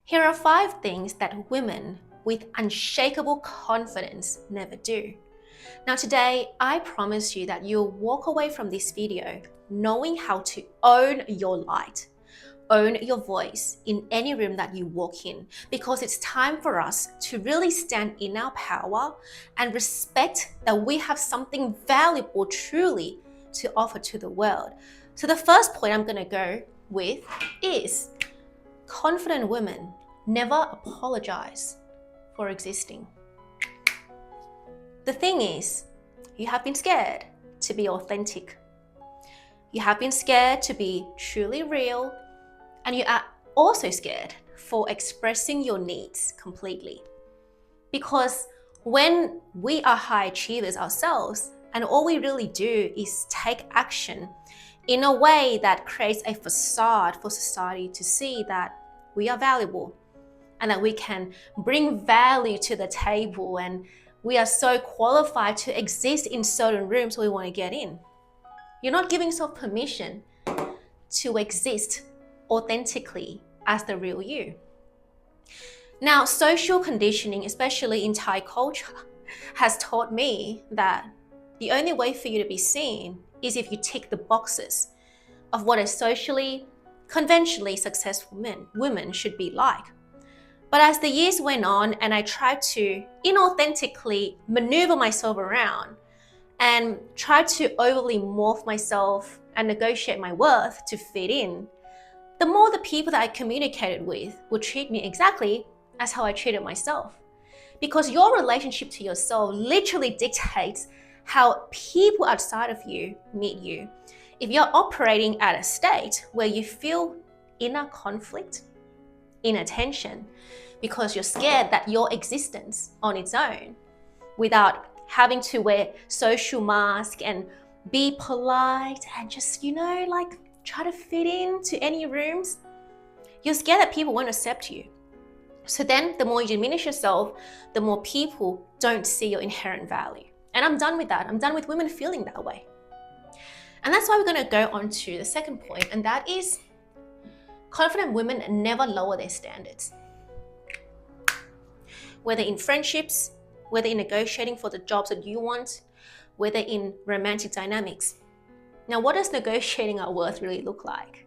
Here are 5 things that women with unshakable confidence never do. Now today, I promise you that you'll walk away from this video knowing how to own your light, own your voice in any room that you walk in, because it's time for us to really stand in our power and respect that we have something valuable truly to offer to the world. So the first point I'm going to go with is confident women never apologize for existing. The thing is, you have been scared to be authentic. You have been scared to be truly real, and you are also scared for expressing your needs completely. Because when we are high achievers ourselves, and all we really do is take action in a way that creates a facade for society to see that we are valuable and that we can bring value to the table, and we are so qualified to exist in certain rooms we want to get in. You're not giving yourself permission to exist authentically as the real you. Now, social conditioning, especially in Thai culture, has taught me that the only way for you to be seen is if you tick the boxes of what a socially, conventionally successful women should be like. But as the years went on and I tried to inauthentically maneuver myself around and try to overly morph myself and negotiate my worth to fit in, the more the people that I communicated with would treat me exactly as how I treated myself. Because your relationship to yourself literally dictates how people outside of you meet you. If you're operating at a state where you feel inner conflict, inner tension, because you're scared that your existence on its own, without having to wear social mask and be polite and just, try to fit into any rooms, you're scared that people won't accept you. So then the more you diminish yourself, the more people don't see your inherent value. And I'm done with that. I'm done with women feeling that way. And that's why we're going to go on to the second point, and that is confident women never lower their standards. Whether in friendships, whether in negotiating for the jobs that you want, whether in romantic dynamics. Now, what does negotiating our worth really look like?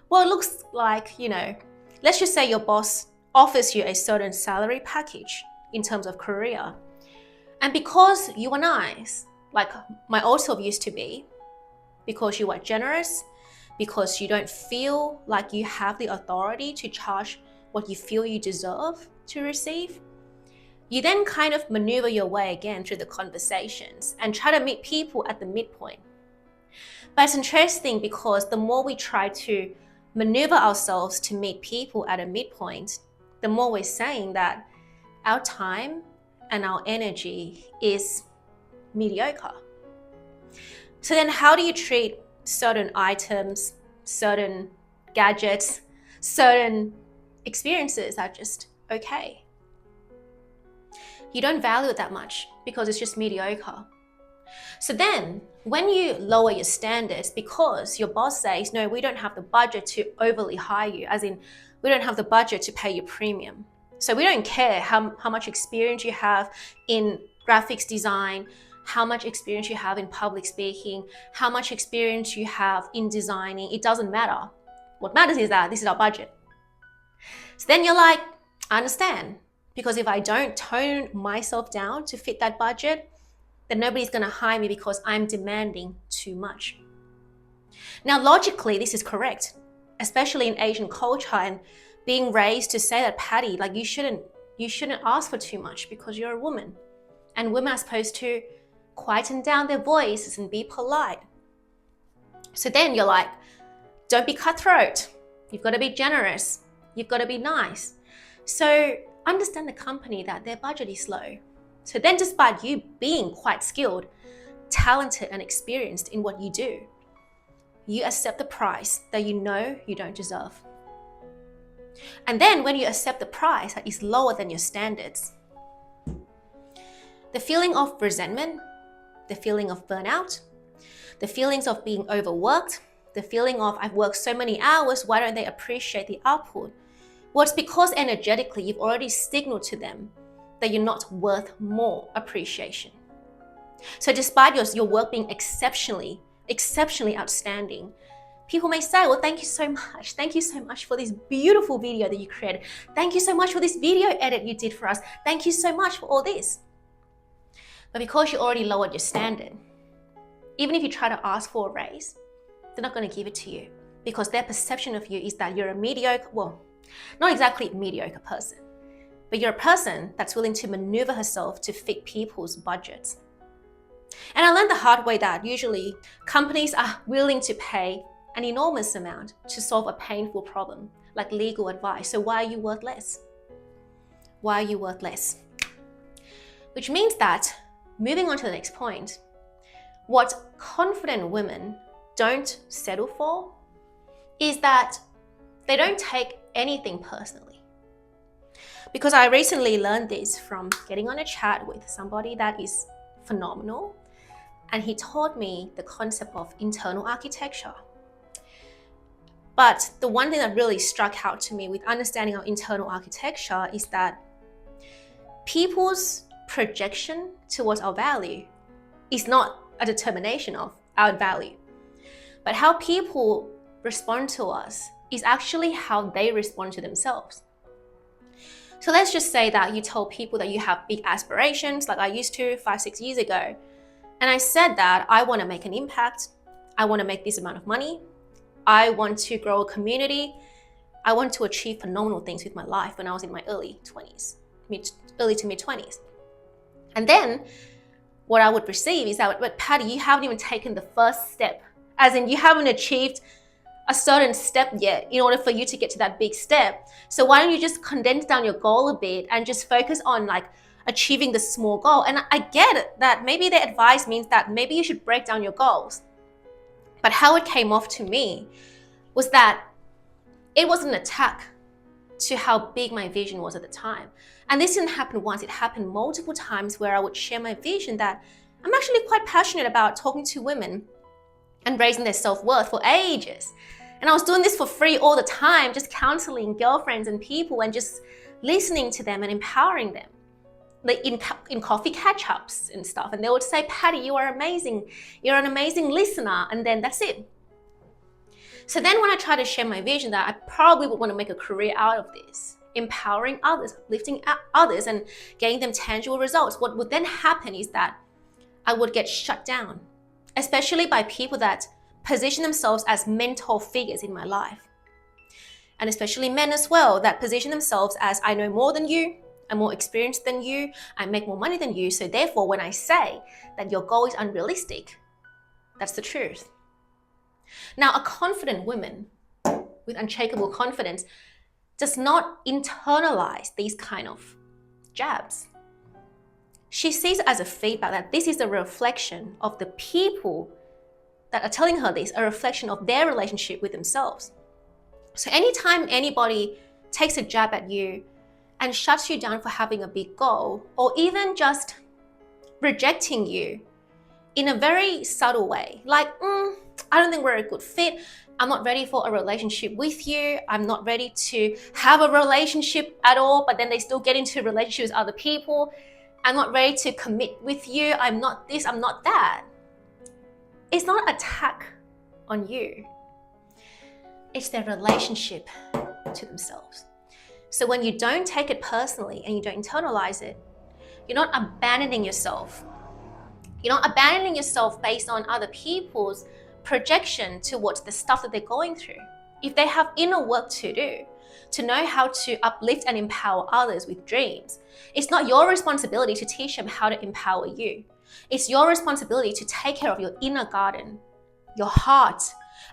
Well, it looks like, let's just say your boss offers you a certain salary package in terms of career. And because you are nice, like my old self used to be, because you are generous, because you don't feel like you have the authority to charge what you feel you deserve to receive, you then kind of maneuver your way again through the conversations and try to meet people at the midpoint. But it's interesting because the more we try to maneuver ourselves to meet people at a midpoint, the more we're saying that our time and our energy is mediocre. So then how do you treat certain items, certain gadgets, certain experiences that are just okay? You don't value it that much because it's just mediocre. So then when you lower your standards because your boss says, no, we don't have the budget to overly hire you, as in we don't have the budget to pay you premium. So we don't care how much experience you have in graphics design, how much experience you have in public speaking, how much experience you have in designing. It doesn't matter. What matters is that this is our budget. So then you're like, I understand. Because if I don't tone myself down to fit that budget, then nobody's going to hire me because I'm demanding too much. Now, logically, this is correct, especially in Asian culture and being raised to say that, Patty, like you shouldn't ask for too much because you're a woman. And women are supposed to quieten down their voices and be polite. So then you're like, don't be cutthroat. You've got to be generous. You've got to be nice. So understand the company that their budget is low. So then despite you being quite skilled, talented and experienced in what you do, you accept the price that you know you don't deserve. And then when you accept the price that is lower than your standards, the feeling of resentment, the feeling of burnout, the feelings of being overworked, the feeling of I've worked so many hours, why don't they appreciate the output, Well, it's because energetically you've already signaled to them that you're not worth more appreciation. So despite your work being exceptionally outstanding, people may say, well, thank you so much. Thank you so much for this beautiful video that you created. Thank you so much for this video edit you did for us. Thank you so much for all this. But because you already lowered your standard, even if you try to ask for a raise, they're not going to give it to you because their perception of you is that you're a mediocre, well, not exactly a mediocre person, but you're a person that's willing to maneuver herself to fit people's budgets. And I learned the hard way that usually companies are willing to pay an enormous amount to solve a painful problem, like legal advice. So why are you worth less? Why are you worth less? Which means that, moving on to the next point, what confident women don't settle for is that they don't take anything personally. Because I recently learned this from getting on a chat with somebody that is phenomenal, and he taught me the concept of internal architecture. But the one thing that really struck out to me with understanding our internal architecture is that people's projection towards our value is not a determination of our value, but how people respond to us is actually how they respond to themselves. So let's just say that you told people that you have big aspirations, like I used to 5-6 years ago. And I said that I want to make an impact. I want to make this amount of money. I want to grow a community. I want to achieve phenomenal things with my life when I was in my early to mid 20s. And then what I would receive is that, but Patty, you haven't even taken the first step. As in, you haven't achieved a certain step yet in order for you to get to that big step. So why don't you just condense down your goal a bit and just focus on like achieving the small goal? And I get it that maybe the advice means that maybe you should break down your goals. But how it came off to me was that it was an attack to how big my vision was at the time. And this didn't happen once, it happened multiple times where I would share my vision that I'm actually quite passionate about talking to women and raising their self-worth for ages. And I was doing this for free all the time, just counseling girlfriends and people and just listening to them and empowering them. Like in coffee catch-ups and stuff. And they would say, Patty, you are amazing. You're an amazing listener. And then that's it. So then when I try to share my vision that I probably would want to make a career out of this, empowering others, lifting up others and getting them tangible results, what would then happen is that I would get shut down, especially by people that position themselves as mentor figures in my life. And especially men as well, that position themselves as I know more than you, I'm more experienced than you, I make more money than you, so therefore when I say that your goal is unrealistic, that's the truth. Now, a confident woman with unshakable confidence does not internalize these kind of jabs. She sees it as a feedback that this is a reflection of the people that are telling her this, a reflection of their relationship with themselves. So anytime anybody takes a jab at you and shuts you down for having a big goal, or even just rejecting you in a very subtle way, like, I don't think we're a good fit, I'm not ready for a relationship with you, I'm not ready to have a relationship at all, but then they still get into relationships with other people, I'm not ready to commit with you, I'm not this, I'm not that. It's not an attack on you. It's their relationship to themselves. So when you don't take it personally and you don't internalize it, you're not abandoning yourself. You're not abandoning yourself based on other people's projection towards the stuff that they're going through. If they have inner work to do, to know how to uplift and empower others with dreams, it's not your responsibility to teach them how to empower you. It's your responsibility to take care of your inner garden, your heart,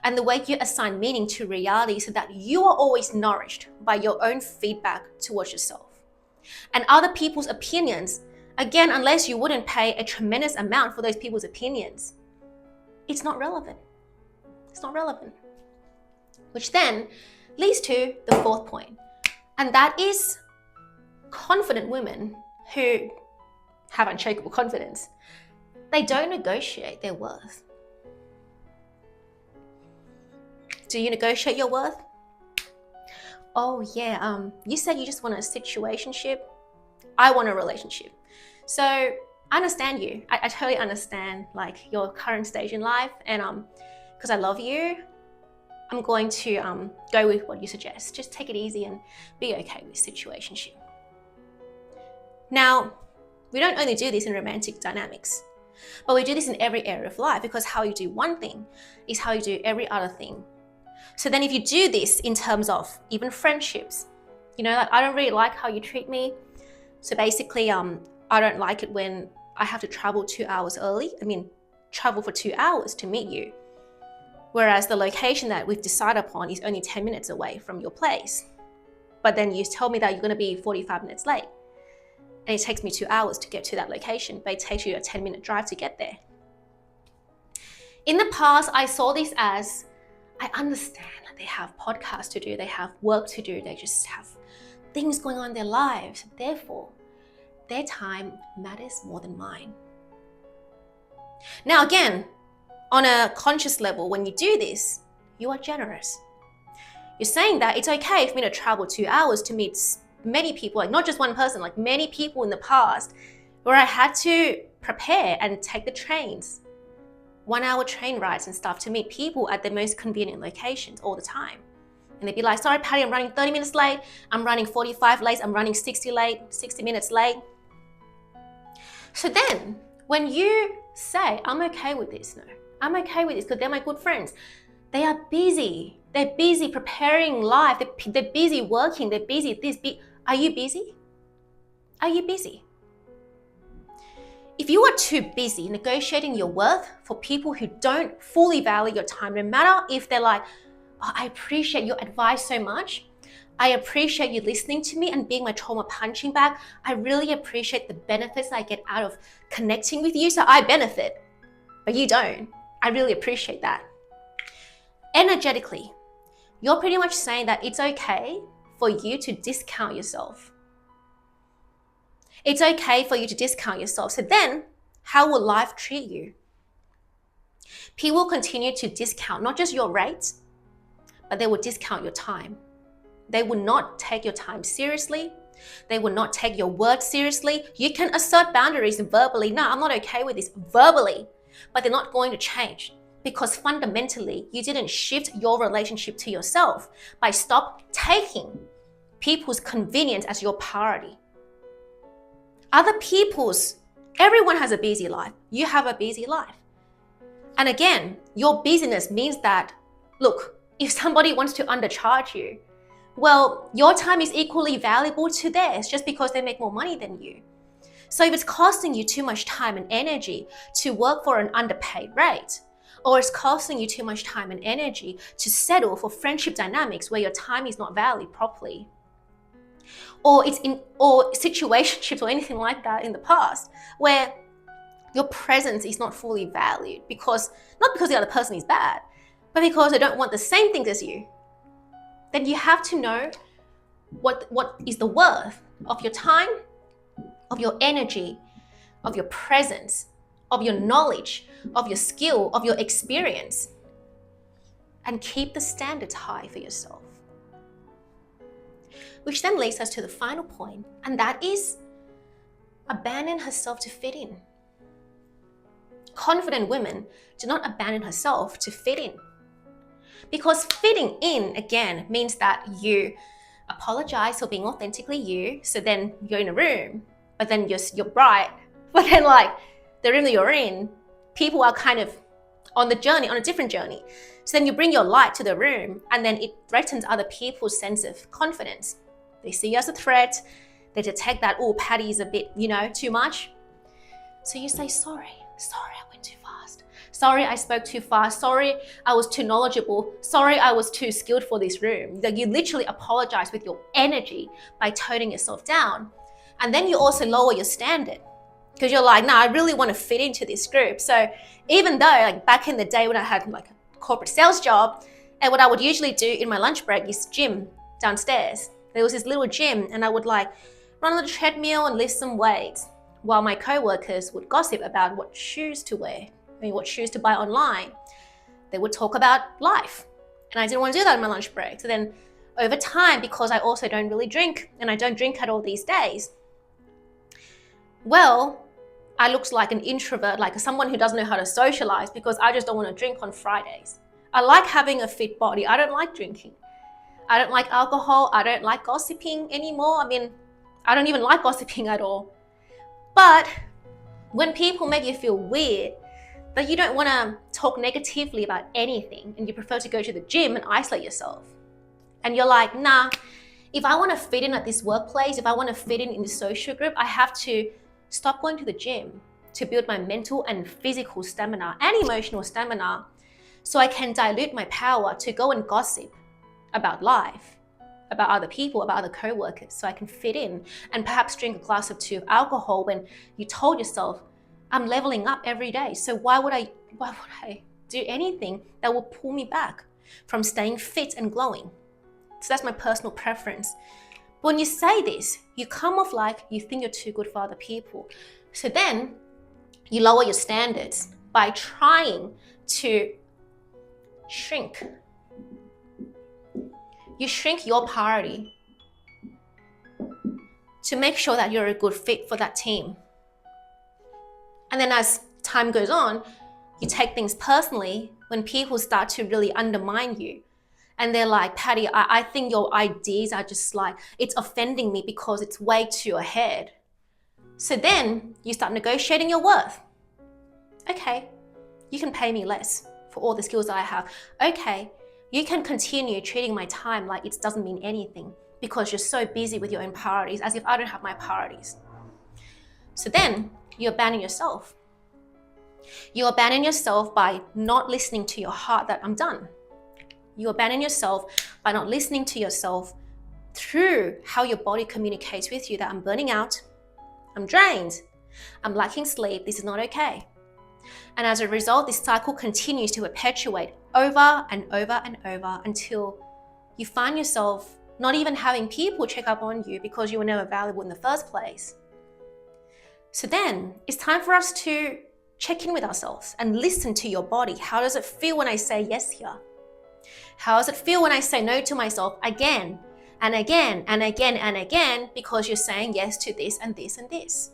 and the way you assign meaning to reality so that you are always nourished by your own feedback towards yourself. And other people's opinions, again, unless you wouldn't pay a tremendous amount for those people's opinions, it's not relevant. It's not relevant. Which then leads to the fourth point, and that is confident women who have unshakable confidence. They don't negotiate their worth. Do you negotiate your worth? oh yeah, you said you just want a situationship. I want a relationship. So I understand you. I totally understand like your current stage in life, and because I love you, I'm going to go with what you suggest. Just take it easy and be okay with situationship. Now, we don't only do this in romantic dynamics, but we do this in every area of life, because how you do one thing is how you do every other thing. So then if you do this in terms of even friendships, like I don't really like how you treat me. So basically, I don't like it when I have to travel 2 hours early. Travel for 2 hours to meet you. Whereas the location that we've decided upon is only 10 minutes away from your place. But then you tell me that you're going to be 45 minutes late. And it takes me 2 hours to get to that location, but it takes you a 10-minute drive to get there. In the past, I saw this as, I understand that they have podcasts to do, they have work to do, they just have things going on in their lives. Therefore, their time matters more than mine. Now again, on a conscious level, when you do this, you are generous. You're saying that it's okay for me to travel 2 hours to meet many people, like not just one person, like many people in the past, where I had to prepare and take the trains, 1 hour train rides and stuff to meet people at the most convenient locations all the time. And they'd be like, sorry, Patty, I'm running 30 minutes late. I'm running 45 late. I'm running 60 minutes late. So then when you say, I'm okay with this, no, I'm okay with this because they're my good friends. They are busy. They're busy preparing life. They're busy working. They're busy this. Are you busy? Are you busy? If you are too busy negotiating your worth for people who don't fully value your time, no matter if they're like, oh, I appreciate your advice so much. I appreciate you listening to me and being my trauma punching bag. I really appreciate the benefits I get out of connecting with you. So I benefit, but you don't. I really appreciate that. Energetically, you're pretty much saying that it's okay for you to discount yourself. It's okay for you to discount yourself. So then, how will life treat you? People will continue to discount not just your rate, but they will discount your time. They will not take your time seriously. They will not take your word seriously. You can assert boundaries verbally. No, I'm not okay with this verbally, but they're not going to change because fundamentally, you didn't shift your relationship to yourself by stop taking people's convenience as your priority. Everyone has a busy life. You have a busy life. And again, your busyness means that, look, if somebody wants to undercharge you, well, your time is equally valuable to theirs just because they make more money than you. So if it's costing you too much time and energy to work for an underpaid rate, or it's costing you too much time and energy to settle for friendship dynamics where your time is not valued properly, or situationships or anything like that in the past where your presence is not fully valued not because the other person is bad, but because they don't want the same things as you, then you have to know what is the worth of your time, of your energy, of your presence, of your knowledge, of your skill, of your experience, and keep the standards high for yourself. Which then leads us to the final point, and that is abandon herself to fit in. Confident women do not abandon herself to fit in. Because fitting in, again, means that you apologize for being authentically you. So then you're in a room, but then you're bright. But then like the room that you're in, people are kind of on a different journey. So then you bring your light to the room and then it threatens other people's sense of confidence. They see you as a threat. They detect that, oh, Patty is a bit, too much. So you say, sorry, I went too fast. Sorry, I spoke too fast. Sorry, I was too knowledgeable. Sorry, I was too skilled for this room. Like you literally apologize with your energy by toning yourself down. And then you also lower your standard because you're like, I really want to fit into this group. So even though like back in the day when I had like a corporate sales job, and what I would usually do in my lunch break is gym downstairs. There was this little gym and I would like run on the treadmill and lift some weights while my co-workers would gossip about what shoes to wear, what shoes to buy online. They would talk about life. And I didn't want to do that in my lunch break. So then over time, because I also don't really drink and I don't drink at all these days, well, I look like an introvert, like someone who doesn't know how to socialize because I just don't want to drink on Fridays. I like having a fit body. I don't like drinking. I don't like alcohol. I don't like gossiping anymore. I mean, I don't even like gossiping at all. But when people make you feel weird, that you don't want to talk negatively about anything and you prefer to go to the gym and isolate yourself, and you're like, nah, if I want to fit in at this workplace, if I want to fit in this social group, I have to stop going to the gym to build my mental and physical stamina and emotional stamina so I can dilute my power to go and gossip about life, about other people, about other co-workers, so I can fit in and perhaps drink a glass or two of alcohol when you told yourself, I'm leveling up every day. So why would I do anything that will pull me back from staying fit and glowing? So that's my personal preference. But when you say this, you come off like you think you're too good for other people. So then you lower your standards by trying to shrink. You shrink your priority to make sure that you're a good fit for that team. And then as time goes on, you take things personally when people start to really undermine you. And they're like, Patty, I think your ideas are just like, it's offending me because it's way too ahead. So then you start negotiating your worth. Okay, you can pay me less for all the skills that I have. Okay, you can continue treating my time like it doesn't mean anything because you're so busy with your own priorities, as if I don't have my priorities. So then you abandon yourself. You abandon yourself by not listening to your heart that I'm done. You abandon yourself by not listening to yourself through how your body communicates with you that I'm burning out, I'm drained, I'm lacking sleep, this is not okay. And as a result, this cycle continues to perpetuate over and over and over until you find yourself not even having people check up on you because you were never valuable in the first place. So then it's time for us to check in with ourselves and listen to your body. How does it feel when I say yes here? How does it feel when I say no to myself again and again and again and again because you're saying yes to this and this and this?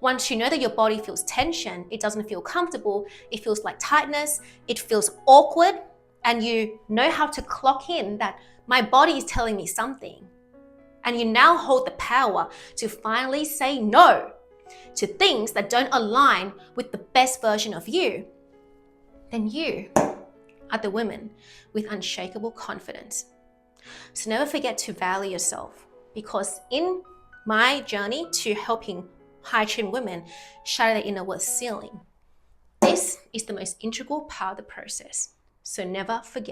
Once you know that your body feels tension, it doesn't feel comfortable, it feels like tightness, it feels awkward, and you know how to clock in that my body is telling me something. And you now hold the power to finally say no to things that don't align with the best version of you. Then you are the woman with unshakable confidence. So never forget to value yourself, because in my journey to helping high-achieving women shatter their inner worth ceiling, this is the most integral part of the process. So never forget.